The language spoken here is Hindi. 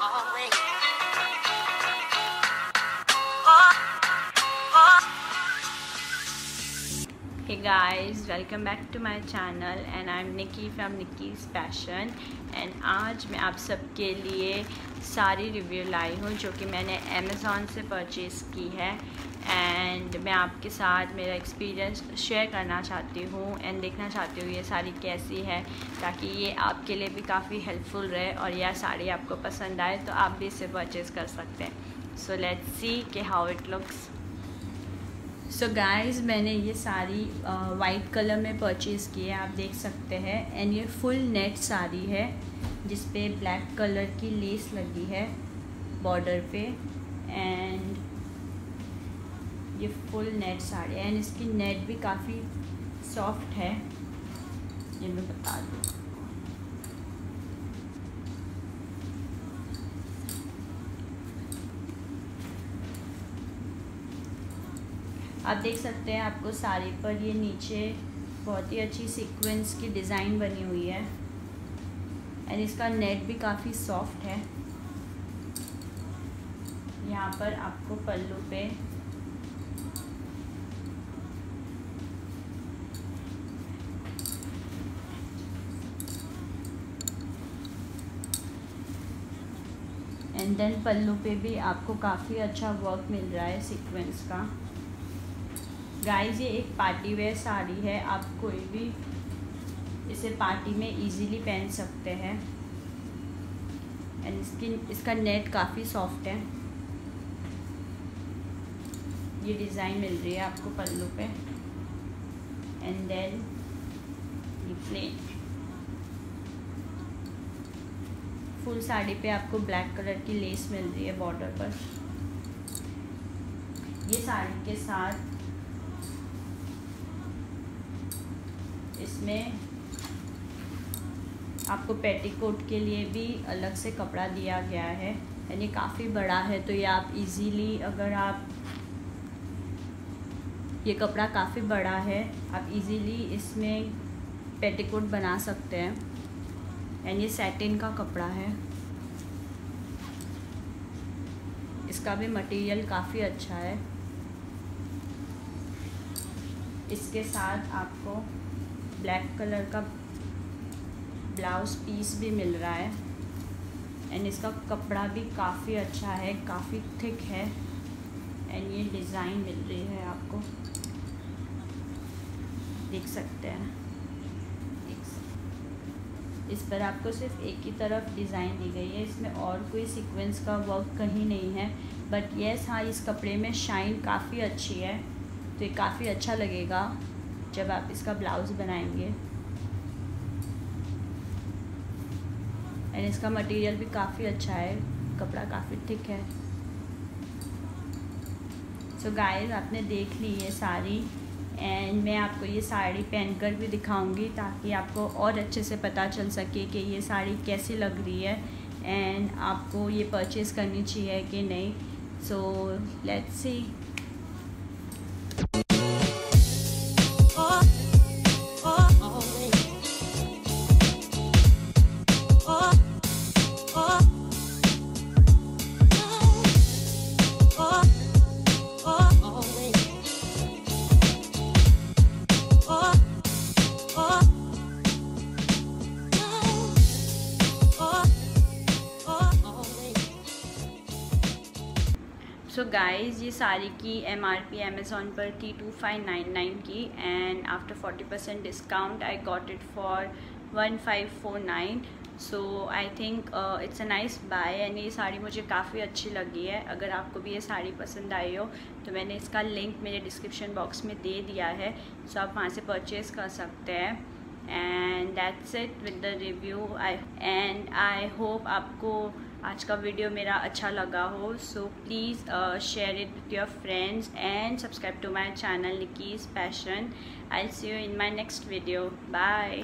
Hey guys, welcome back to my channel and I'm Nikki from Nikki's Fashion and आज मैं आप सबके लिए सारी रिव्यू लाई हूँ जो कि मैंने अमेज़ॉन से परचेज़ की है एंड मैं आपके साथ मेरा एक्सपीरियंस शेयर करना चाहती हूँ एंड देखना चाहती हूँ ये साड़ी कैसी है ताकि ये आपके लिए भी काफ़ी हेल्पफुल रहे और यह साड़ी आपको पसंद आए तो आप भी इसे परचेज़ कर सकते हैं। सो लेट्स सी कि how it looks. So guys मैंने ये साड़ी वाइट कलर में परचेज़ की है, आप देख सकते हैं एंड ये फुल नेट साड़ी है जिस पे ब्लैक कलर की लेस लगी है बॉर्डर पे एंड ये फुल नेट साड़ी है एंड इसकी नेट भी काफ़ी सॉफ्ट है, ये मैं बता दूँ। आप देख सकते हैं आपको साड़ी पर ये नीचे बहुत ही अच्छी सीक्वेंस की डिज़ाइन बनी हुई है एंड इसका नेट भी काफ़ी सॉफ्ट है। यहाँ पर आपको पल्लू पे एंड देन पल्लू पे भी आपको काफ़ी अच्छा वर्क मिल रहा है सीक्वेंस का। गाइस ये एक पार्टी वेयर साड़ी है, आप कोई भी इसे पार्टी में इजीली पहन सकते हैं एंड इसका नेट काफ़ी सॉफ्ट है। ये डिज़ाइन मिल रही है आपको पल्लू पे एंड देन ये प्लेन। फुल साड़ी पे आपको ब्लैक कलर की लेस मिल रही है बॉर्डर पर। ये साड़ी के साथ इसमें आपको पेटीकोट के लिए भी अलग से कपड़ा दिया गया है यानी काफ़ी बड़ा है तो ये आप इजीली अगर आप ये कपड़ा काफ़ी बड़ा है आप इजीली इसमें पेटीकोट बना सकते हैं एंड ये सैटिन का कपड़ा है, इसका भी मटेरियल काफ़ी अच्छा है। इसके साथ आपको ब्लैक कलर का ब्लाउज़ पीस भी मिल रहा है एंड इसका कपड़ा भी काफ़ी अच्छा है, काफ़ी थिक है एंड ये डिज़ाइन मिल रही है आपको, देख सकते हैं। इस पर आपको सिर्फ एक ही तरफ डिज़ाइन दी गई है, इसमें और कोई सीक्वेंस का वर्क कहीं नहीं है बट येस हाँ इस कपड़े में शाइन काफ़ी अच्छी है तो ये काफ़ी अच्छा लगेगा जब आप इसका ब्लाउज़ बनाएंगे एंड इसका मटेरियल भी काफ़ी अच्छा है, कपड़ा काफ़ी थिक है। सो गाइस आपने देख ली ये साड़ी एंड मैं आपको ये साड़ी पहनकर भी दिखाऊंगी ताकि आपको और अच्छे से पता चल सके कि ये साड़ी कैसी लग रही है एंड आपको ये परचेज़ करनी चाहिए कि नहीं। So let's see. So guys ये साड़ी की MRP अमेज़ॉन पर थी 2599 की and after 40% discount I got it for 1549। So I think it's a nice buy and ये साड़ी मुझे काफ़ी अच्छी लगी है। अगर आपको भी ये साड़ी पसंद आई हो तो मैंने इसका लिंक मेरे डिस्क्रिप्शन बॉक्स में दे दिया है, सो आप वहाँ से परचेज़ कर सकते हैं and that's it with the review. I hope आपको आज का वीडियो मेरा अच्छा लगा हो, so please share it with your friends and subscribe to my channel Nikki's fashion. I will see you in my next video. Bye.